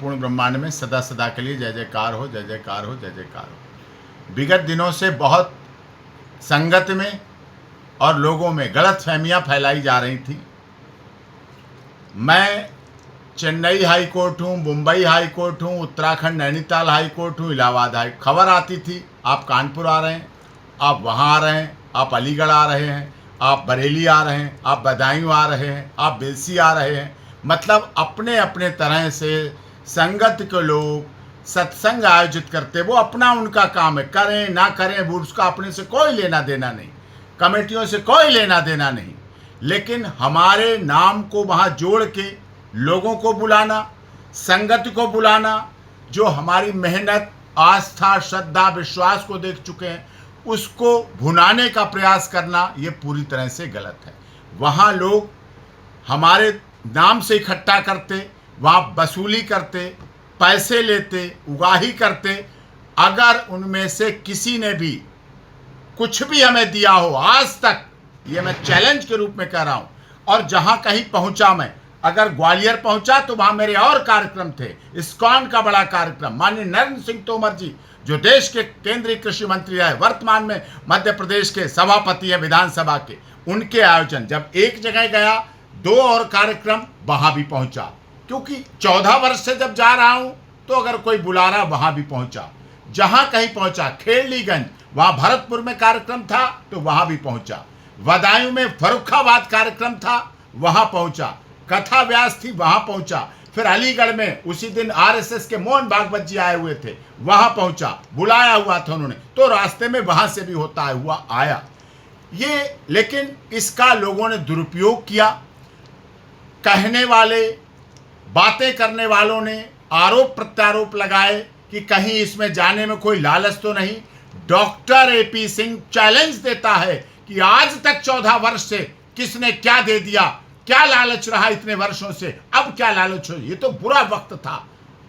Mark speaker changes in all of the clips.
Speaker 1: पूर्ण ब्रह्मांड में सदा सदा के लिए जय जयकार हो, जय जयकार हो, जय जयकार हो। विगत दिनों से बहुत संगत में और लोगों में गलतफहमियां फैलाई जा रही थी। मैं चेन्नई हाई कोर्ट हूँ, मुंबई हाई कोर्ट हूँ, उत्तराखंड नैनीताल हाई कोर्ट हूँ, इलाहाबाद हाई। खबर आती थी आप कानपुर आ रहे हैं, आप वहाँ आ रहे हैं, आप अलीगढ़ आ रहे हैं, आप बरेली आ रहे हैं, आप बदायूं आ रहे हैं, आप बिलसी आ रहे हैं। मतलब अपने अपने तरह से संगत के लोग सत्संग आयोजित करते, वो अपना उनका काम है, करें ना करें वो उसका अपने से कोई लेना देना नहीं, कमेटियों से कोई लेना देना नहीं। लेकिन हमारे नाम को वहाँ जोड़ के लोगों को बुलाना, संगत को बुलाना, जो हमारी मेहनत, आस्था, श्रद्धा, विश्वास को देख चुके हैं, उसको भुनाने का प्रयास करना, ये पूरी तरह से गलत है। वहाँ लोग हमारे नाम से इकट्ठा करते, वहाँ वसूली करते, पैसे लेते, उगाही करते। अगर उनमें से किसी ने भी कुछ भी हमें दिया हो आज तक, ये मैं चैलेंज के रूप में कह रहा हूँ, और जहाँ कहीं पहुँचा मैं, अगर ग्वालियर पहुँचा तो वहाँ मेरे और कार्यक्रम थे, इस्कॉन का बड़ा कार्यक्रम, माननीय नरेंद्र सिंह तोमर जी जो देश के केंद्रीय कृषि मंत्री रहे, वर्तमान में मध्य प्रदेश के सभापति हैं विधानसभा के, उनके आयोजन। जब एक जगह गया, 2 और कार्यक्रम वहाँ भी पहुँचा, क्योंकि 14 वर्ष से जब जा रहा हूँ तो अगर कोई बुला रहा वहाँ भी पहुँचा। जहाँ कहीं पहुँचा, खेड़लीगंज वहाँ भरतपुर में कार्यक्रम था तो वहाँ भी पहुँचा, बदायूं में फर्रुखाबाद कार्यक्रम था वहाँ पहुँचा, कथा व्यास थी वहाँ पहुँचा, फिर अलीगढ़ में उसी दिन आरएसएस के मोहन भागवत जी आए हुए थे, वहाँ पहुँचा, बुलाया हुआ था उन्होंने, तो रास्ते में वहाँ से भी होता हुआ आया ये। लेकिन इसका लोगों ने दुरुपयोग किया। कहने वाले, बातें करने वालों ने आरोप प्रत्यारोप लगाए कि कहीं इसमें जाने में कोई लालच तो नहीं। डॉक्टर एपी सिंह चैलेंज देता है कि आज तक 14 वर्ष से किसने क्या दे दिया, क्या लालच रहा इतने वर्षों से, अब क्या लालच हो। ये तो बुरा वक्त था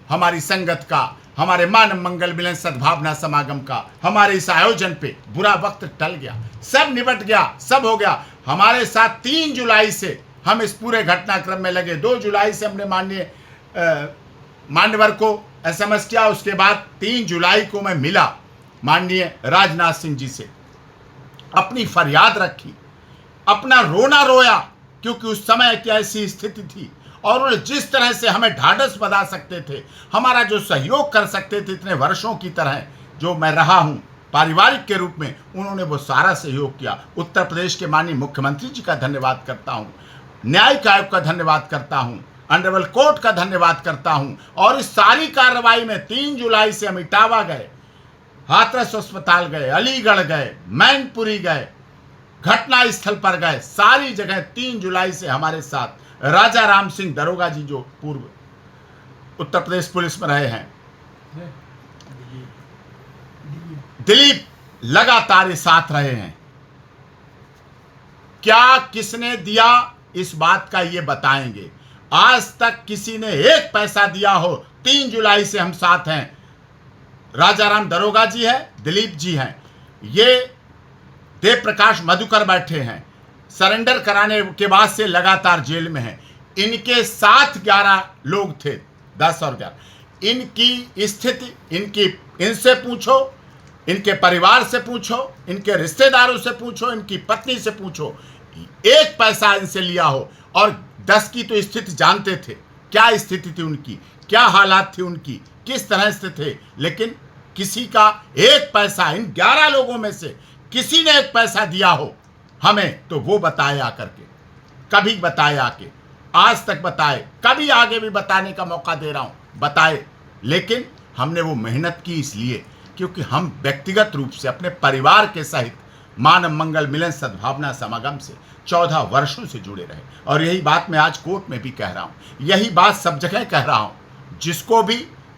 Speaker 1: हमारी संगत का, हमारे मानव मंगल मिलन सद्भावना समागम का, हमारे इस आयोजन पे बुरा वक्त टल गया, सब निपट गया, सब हो गया। हमारे साथ 3 जुलाई से हम इस पूरे घटनाक्रम में लगे। 2 जुलाई से हमने माननीय मान्यवर को एसएमएस किया, उसके बाद 3 जुलाई को मैं मिला माननीय राजनाथ सिंह जी से, अपनी फरियाद रखी, अपना रोना रोया, क्योंकि उस समय की ऐसी स्थिति थी और उन्होंने जिस तरह से हमें ढाढ़स बंधा सकते थे, हमारा जो सहयोग कर सकते थे इतने वर्षों की तरह जो मैं रहा हूँ पारिवारिक के रूप में, उन्होंने वो सारा सहयोग किया। उत्तर प्रदेश के माननीय मुख्यमंत्री जी का धन्यवाद करता हूँ, न्यायिक आयोग का धन्यवाद करता हूँ, ऑनरेबल कोर्ट का धन्यवाद करता हूँ। और इस सारी कार्रवाई में 3 जुलाई से हम इटावा गए, हाथरस अस्पताल गए, अलीगढ़ गए, मैनपुरी गए, घटना स्थल पर गए, सारी जगह 3 जुलाई से हमारे साथ राजा राम सिंह दरोगा जी जो पूर्व उत्तर प्रदेश पुलिस में रहे हैं, दिलीप लगातार ये साथ रहे हैं। क्या किसने दिया इस बात का ये बताएंगे। आज तक किसी ने 1 पैसा दिया हो, 3 जुलाई से हम साथ हैं। राजा राम दरोगा जी हैं, दिलीप जी हैं, ये देव प्रकाश मधुकर बैठे हैं, सरेंडर कराने के बाद से लगातार जेल में हैं। इनके साथ 11 लोग थे, 10 और 11। इनकी स्थिति इनसे पूछो, इनके परिवार से पूछो, इनके रिश्तेदारों से पूछो, इनकी पत्नी से पूछो, 1 पैसा इनसे लिया हो। और 10 की तो स्थिति जानते थे, क्या स्थिति थी उनकी, क्या हालात थी उनकी, किस तरह से थे। लेकिन किसी का 1 पैसा, इन 11 लोगों में से किसी ने 1 पैसा दिया हो हमें, तो वो बताए आकर के, कभी बताए आके, आज तक बताए, कभी आगे भी बताने का मौका दे रहा हूँ, बताए। लेकिन हमने वो मेहनत की इसलिए क्योंकि हम व्यक्तिगत रूप से अपने परिवार के सहित मानव मंगल मिलन सद्भावना समागम से 14 वर्षों से जुड़े रहे। और यही बात मैं आज कोर्ट में भी कह रहा हूँ, यही बात सब जगह कह रहा हूँ। जिसको भी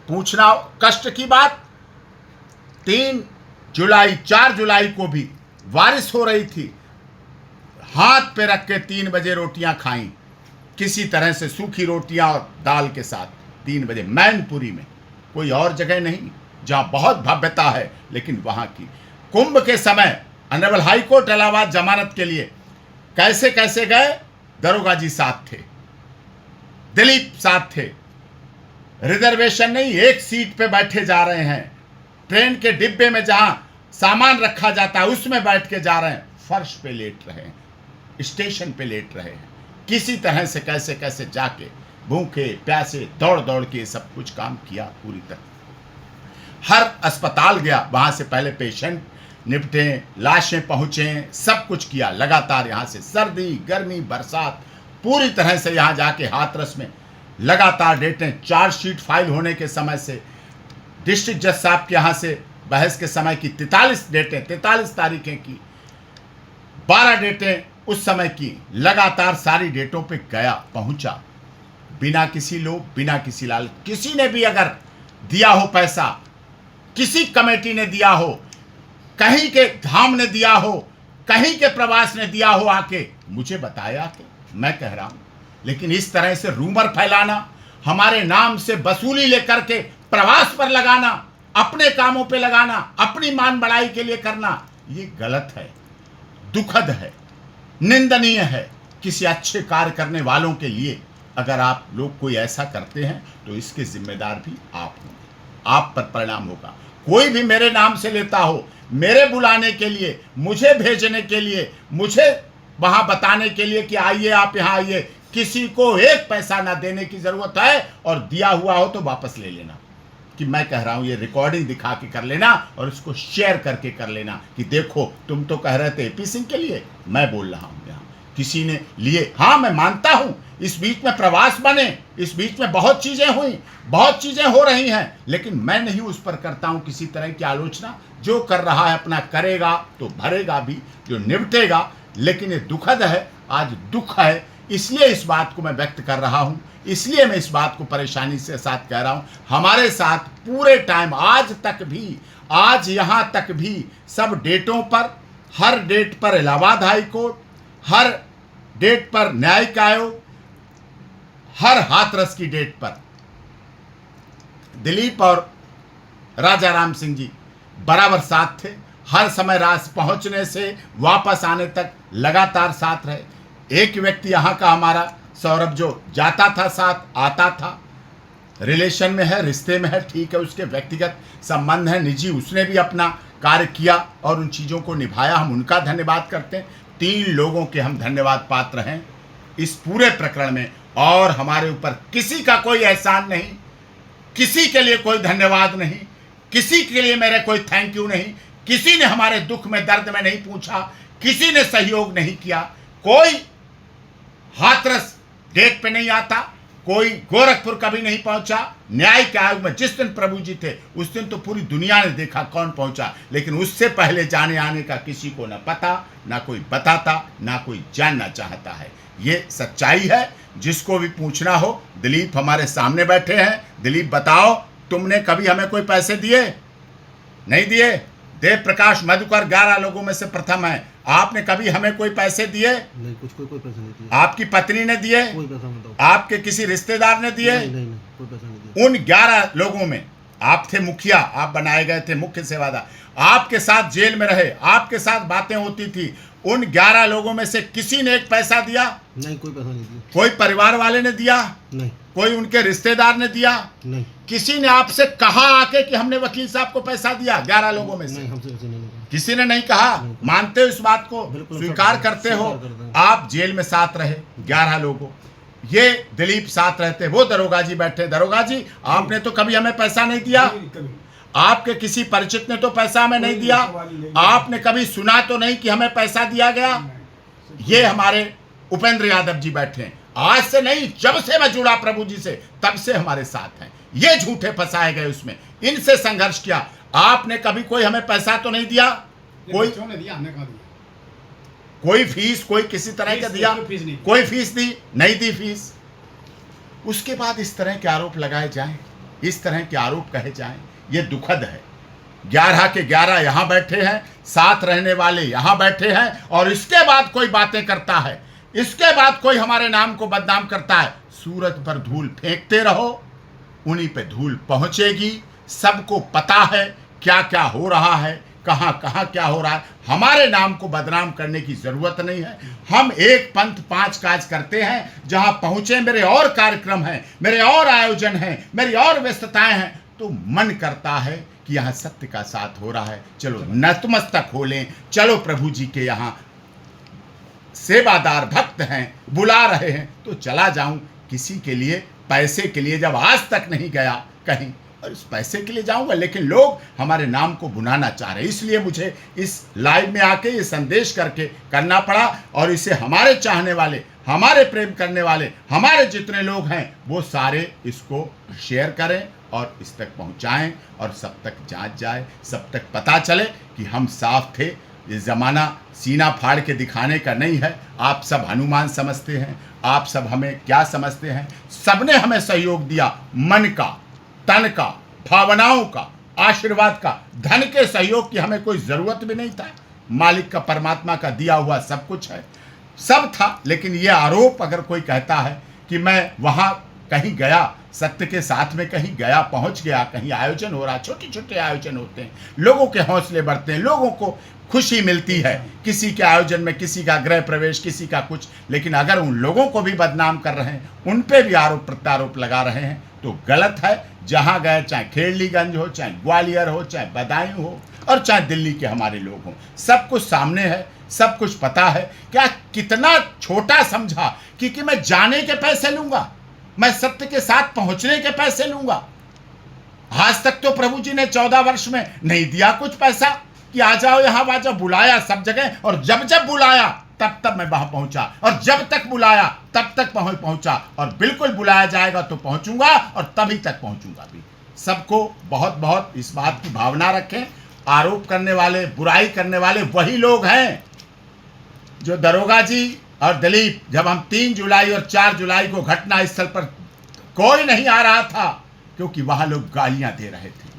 Speaker 1: पूछना कष्ट की बात, 3 जुलाई 4 जुलाई को भी बारिश हो रही थी, हाथ पे रख के 3 बजे रोटियां खाई, किसी तरह से सूखी रोटियां और दाल के साथ 3 बजे मैनपुरी में, कोई और जगह नहीं जहां बहुत भव्यता है, लेकिन वहां की। कुंभ के समय ऑनरेबल हाई कोर्ट इलाहाबाद जमानत के लिए कैसे कैसे गए, दरोगा जी साथ थे, दिलीप साथ थे, रिजर्वेशन नहीं, एक सीट पे बैठे जा रहे हैं। ट्रेन के डिब्बे में जहां सामान रखा जाता है उसमें बैठ के जा रहे हैं, फर्श पे लेट रहे हैं, स्टेशन पे लेट रहे हैं। किसी तरह से कैसे कैसे जाके भूखे प्यासे दौड़ दौड़ के सब कुछ काम किया पूरी तरह। हर अस्पताल गया, वहां से पहले पेशेंट निपटे, लाशें पहुंचे, सब कुछ किया लगातार। यहाँ से सर्दी गर्मी बरसात पूरी तरह से यहाँ जाके हाथरस में लगातार डेटें, चार्जशीट फाइल होने के समय से डिस्ट्रिक्ट जज साहब के यहाँ से बहस के समय की 43 डेटें, 43 तारीखें की, 12 डेटें उस समय की, लगातार सारी डेटों पे गया, पहुंचा, बिना किसी लोभ, बिना किसी लालच। किसी ने भी अगर दिया हो पैसा, किसी कमेटी ने दिया हो, कहीं के धाम ने दिया हो, कहीं के प्रवास ने दिया हो, आके मुझे बताया कि मैं कह रहा हूं। लेकिन इस तरह से रूमर फैलाना, हमारे नाम से वसूली लेकर के प्रवास पर लगाना, अपने कामों पे लगाना, अपनी मान बढ़ाई के लिए करना, ये गलत है, दुखद है, निंदनीय है। किसी अच्छे कार्य करने वालों के लिए अगर आप लोग कोई ऐसा करते हैं तो इसके जिम्मेदार भी आप होंगे, आप पर परिणाम होगा। कोई भी मेरे नाम से लेता हो, मेरे बुलाने के लिए, मुझे भेजने के लिए, मुझे वहां बताने के लिए कि आइए आप यहाँ आइए, किसी को एक पैसा ना देने की जरूरत है। और दिया हुआ हो तो वापस ले लेना, कि मैं कह रहा हूं, ये रिकॉर्डिंग दिखा के कर लेना और उसको शेयर करके कर लेना कि देखो तुम तो कह रहे थे एपी सिंह के लिए, मैं बोल रहा हूं यहाँ किसी ने लिए। हाँ, मैं मानता हूं इस बीच में प्रवास बने, इस बीच में बहुत चीजें हुई, बहुत चीजें हो रही हैं, लेकिन मैं नहीं उस पर करता हूं किसी तरह की आलोचना। जो कर रहा है अपना करेगा तो भरेगा भी, जो निपटेगा। लेकिन ये दुखद है, आज दुख है, इसलिए इस बात को मैं व्यक्त कर रहा हूं, इसलिए मैं इस बात को परेशानी से साथ कह रहा हूं। हमारे साथ पूरे टाइम, आज तक भी, आज यहां तक भी सब डेटों पर, हर डेट पर इलाहाबाद हाई कोर्ट, हर डेट पर न्यायिक आयोग, हर हाथरस की डेट पर दिलीप और राजा राम सिंह जी बराबर साथ थे। हर समय राज पहुंचने से वापस आने तक लगातार साथ रहे। एक व्यक्ति यहाँ का हमारा सौरभ जो जाता था साथ, आता था, रिलेशन में है, रिश्ते में है, ठीक है, उसके व्यक्तिगत संबंध है, निजी, उसने भी अपना कार्य किया और उन चीज़ों को निभाया, हम उनका धन्यवाद करते हैं। 3 लोगों के हम धन्यवाद पात्र हैं इस पूरे प्रकरण में, और हमारे ऊपर किसी का कोई एहसान नहीं, किसी के लिए कोई धन्यवाद नहीं, किसी के लिए मेरे कोई थैंक यू नहीं, किसी ने हमारे दुख में दर्द में नहीं पूछा, किसी ने सहयोग नहीं किया, कोई हाथरस डेट पे नहीं आता, कोई गोरखपुर कभी नहीं पहुंचा। न्यायिक आयोग में जिस दिन प्रभु जी थे उस दिन तो पूरी दुनिया ने देखा कौन पहुंचा, लेकिन उससे पहले जाने आने का किसी को ना पता, ना कोई बताता, ना कोई जानना चाहता है। ये सच्चाई है, जिसको भी पूछना हो। दिलीप हमारे सामने बैठे हैं। दिलीप बताओ, तुमने कभी हमें कोई पैसे दिए? नहीं दिए। देव प्रकाश मधुकर 11 लोगों में से प्रथम है। आपने कभी हमें कोई पैसे दिए?
Speaker 2: नहीं, कोई पैसा नहीं दिया।
Speaker 1: आपकी पत्नी ने दिए?
Speaker 2: कोई पैसा नहीं दिया।
Speaker 1: आपके किसी रिश्तेदार ने दिए?
Speaker 2: नहीं, कोई पैसा नहीं दिया।
Speaker 1: उन 11 लोगों में आप थे मुखिया, आप बनाए गए थे मुख्य सेवादार, आपके साथ जेल में रहे, आपके साथ बातें होती थी। उन 11 लोगों में से किसी ने एक पैसा दिया?
Speaker 2: नहीं, कोई पैसा नहीं दिया।
Speaker 1: कोई परिवार वाले ने दिया?
Speaker 2: नहीं।
Speaker 1: कोई उनके रिश्तेदार ने दिया?
Speaker 2: नहीं।
Speaker 1: किसी ने आपसे कहा आके कि हमने वकील साहब को पैसा दिया? 11 लोगों में से
Speaker 2: नहीं, हमसे ऐसे नहीं कहा।
Speaker 1: किसी ने नहीं कहा। मानते हो इस बात को?
Speaker 2: बिल्कुल
Speaker 1: स्वीकार करते हो? आप जेल में साथ रहे 11 लोगों, ये दिलीप साथ रहते, वो दरोगा जी बैठे। दरोगा जी, आपने तो कभी हमें पैसा नहीं दिया। आपके किसी परिचित ने तो पैसा हमें नहीं दिया। आपने कभी सुना तो नहीं कि हमें पैसा दिया गया। ये हमारे उपेंद्र यादव जी बैठे हैं। आज से नहीं, जब से मैं जुड़ा प्रभु जी से तब से हमारे साथ हैं। ये झूठे फंसाए गए, उसमें इनसे संघर्ष किया। आपने कभी कोई हमें पैसा तो नहीं दिया? कोई
Speaker 3: ने दिया, हमने कहा दिया।
Speaker 1: कोई फीस, कोई किसी तरह का दिया? कोई फीस दी नहीं दी फीस। उसके बाद इस तरह के आरोप लगाए जाएं, इस तरह के आरोप कहे जाएं, ये दुखद है। 11 के 11 यहाँ बैठे हैं, साथ रहने वाले यहाँ बैठे हैं, और इसके बाद कोई बातें करता है, इसके बाद कोई हमारे नाम को बदनाम करता है। सूरज पर धूल फेंकते रहो, उन्हीं पे धूल पहुंचेगी। सबको पता है क्या क्या हो रहा है, कहाँ कहाँ क्या हो रहा है। हमारे नाम को बदनाम करने की ज़रूरत नहीं है। हम एक पंथ पांच काज करते हैं। जहाँ पहुँचे मेरे और कार्यक्रम हैं, मेरे और आयोजन हैं, मेरी और व्यस्तताएं हैं, तो मन करता है कि यहाँ सत्य का साथ हो रहा है, चलो नतमस्तक हो लें, चलो प्रभु जी के यहाँ सेवादार भक्त हैं, बुला रहे हैं तो चला जाऊं। किसी के लिए पैसे के लिए जब आज तक नहीं गया कहीं, और इस पैसे के लिए जाऊंगा, लेकिन लोग हमारे नाम को बुनाना चाह रहे हैं, इसलिए मुझे इस लाइव में आके ये संदेश करके करना पड़ा। और इसे हमारे चाहने वाले, हमारे प्रेम करने वाले, हमारे जितने लोग हैं वो सारे इसको शेयर करें और इस तक पहुंचाएं, और सब तक जांच जाए, सब तक पता चले कि हम साफ थे। ये ज़माना सीना फाड़ के दिखाने का नहीं है। आप सब हनुमान समझते हैं, आप सब हमें क्या समझते हैं। सबने हमें सहयोग दिया, मन का, तन का, भावनाओं का, आशीर्वाद का, धन के सहयोग की हमें कोई ज़रूरत भी नहीं था। मालिक का, परमात्मा का दिया हुआ सब कुछ है, सब था। लेकिन ये आरोप अगर कोई कहता है कि मैं वहाँ कहीं गया, सत्य के साथ में कहीं गया, पहुँच गया, कहीं आयोजन हो रहा, छोटे छोटे आयोजन होते हैं, लोगों के हौसले बढ़ते हैं, लोगों को खुशी मिलती है किसी के आयोजन में, किसी का गृह प्रवेश, किसी का कुछ। लेकिन अगर उन लोगों को भी बदनाम कर रहे हैं, उन पे भी आरोप प्रत्यारोप लगा रहे हैं, तो गलत है। जहाँ गए, चाहे खेड़लीगंज हो, चाहे ग्वालियर हो, चाहे बदायूं हो, और चाहे दिल्ली के हमारे लोग हों, सब कुछ सामने है, सब कुछ पता है। क्या कितना छोटा समझा कि मैं जाने के पैसे लूँगा, मैं सत्य के साथ पहुँचने के पैसे लूँगा। आज तक तो प्रभु जी ने 14 वर्ष में नहीं दिया कुछ पैसा कि आ जाओ यहाँ आ जाओ, बुलाया सब जगह, और जब जब बुलाया तब तब मैं वहां पहुंचा, और जब तक बुलाया तब तक पहुंचा, और बिल्कुल बुलाया जाएगा तो पहुंचूंगा, और तभी तक पहुंचूंगा भी। सबको बहुत बहुत इस बात की भावना रखें। आरोप करने वाले, बुराई करने वाले वही लोग हैं जो दरोगा जी और दिलीप, जब हम 3 जुलाई और 4 जुलाई को घटना स्थल पर कोई नहीं आ रहा था, क्योंकि वहां लोग गालियां दे रहे थे,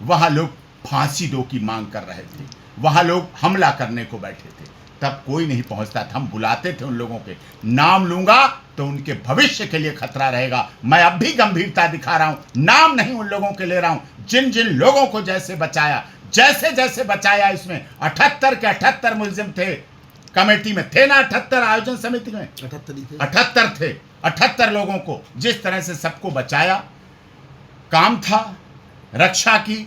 Speaker 1: वहां लोग फांसी दो की मांग कर रहे थे, वहां लोग हमला करने को बैठे थे, तब कोई नहीं पहुंचता था। हम बुलाते थे उन लोगों के, नाम लूंगा तो उनके भविष्य के लिए खतरा रहेगा। मैं अब भी गंभीरता दिखा रहा हूं, नाम नहीं उन लोगों के ले रहा हूं। जिन जिन लोगों को जैसे बचाया, जैसे जैसे बचाया, इसमें 78 के 78 मुलजिम थे, कमेटी में थे ना, 78 आयोजन समिति में 78 थे। 78 लोगों को जिस तरह से सबको बचाया, काम था, रक्षा की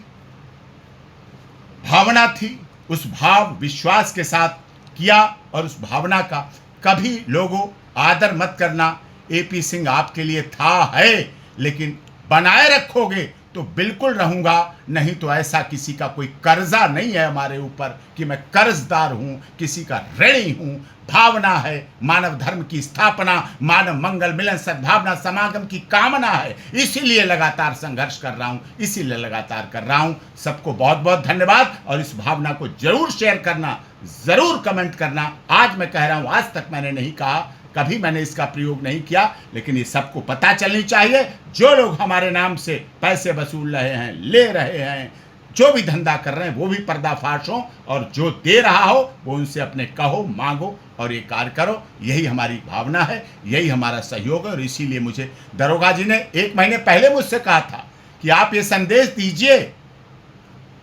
Speaker 1: भावना थी, उस भाव विश्वास के साथ किया, और उस भावना का कभी लोगों आदर मत करना। एपी सिंह आपके लिए था, है, लेकिन बनाए रखोगे तो बिल्कुल रहूंगा, नहीं तो ऐसा किसी का कोई कर्जा नहीं है हमारे ऊपर कि मैं कर्जदार हूं, किसी का ऋणी हूं। भावना है मानव धर्म की स्थापना, मानव मंगल, मिलन, सद्भावना, समागम की कामना है, इसीलिए लगातार संघर्ष कर रहा हूं, इसीलिए लगातार कर रहा हूं। सबको बहुत बहुत धन्यवाद, और इस भावना को जरूर शेयर करना, जरूर कमेंट करना। आज मैं कह रहा हूं, आज तक मैंने नहीं कहा, कभी मैंने इसका प्रयोग नहीं किया, लेकिन ये सबको पता चलनी चाहिए। जो लोग हमारे नाम से पैसे वसूल रहे हैं, ले रहे हैं, जो भी धंधा कर रहे हैं, वो भी पर्दाफाश हो, और जो दे रहा हो वो उनसे अपने कहो, मांगो और ये कार्य करो। यही हमारी भावना है, यही हमारा सहयोग है। और इसीलिए मुझे दरोगा जी ने 1 महीने पहले मुझसे कहा था कि आप ये संदेश दीजिए।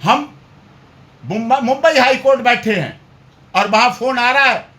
Speaker 1: हम मुंबई हाई कोर्ट बैठे हैं और वहां फोन आ रहा है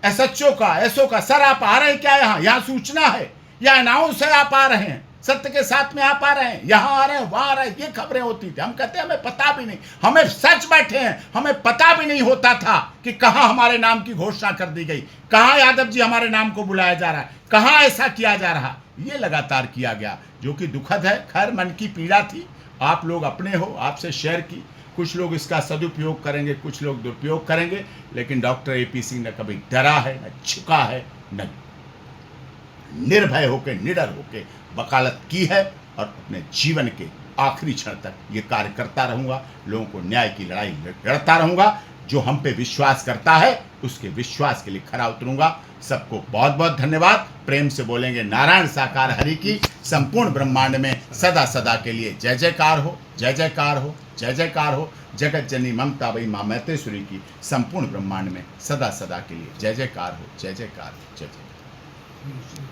Speaker 1: एसएचओ का, एसओ का, सर आप आ रहे हैं क्या, यहाँ सूचना है या अनाउंस है, आप आ रहे हैं, सत्य के साथ में आप आ रहे हैं, यहाँ आ रहे हैं, वहाँ आ रहे हैं। ये खबरें होती थी। हम कहते हैं हमें पता भी नहीं, हमें सच बैठे हैं, हमें पता भी नहीं होता था कि कहाँ हमारे नाम की घोषणा कर दी गई, कहाँ यादव जी हमारे नाम को बुलाया जा रहा है, कहाँ ऐसा किया जा रहा। ये लगातार किया गया, जो कि दुखद है। खैर, मन की पीड़ा थी, आप लोग अपने हो, आपसे शेयर की। कुछ लोग इसका सदुपयोग करेंगे, कुछ लोग दुरुपयोग करेंगे, लेकिन डॉक्टर एपी सिंह ने कभी डरा है, न झुका है, न निर्भय होकर, निडर होकर वकालत की है, और अपने जीवन के आखिरी क्षण तक ये कार्य करता रहूँगा। लोगों को न्याय की लड़ाई लड़ता रहूँगा। जो हम पे विश्वास करता है, उसके विश्वास के लिए खरा उतरूँगा। सबको बहुत बहुत धन्यवाद। प्रेम से बोलेंगे नारायण साकार हरि की संपूर्ण ब्रह्मांड में सदा सदा के लिए जय जयकार हो, जय जयकार हो, जय जयकार हो। जगत जननी ममता वही माँ मैतेश्वरी की संपूर्ण ब्रह्मांड में सदा सदा के लिए जय जयकार हो, जय जयकार हो, जय जयकार।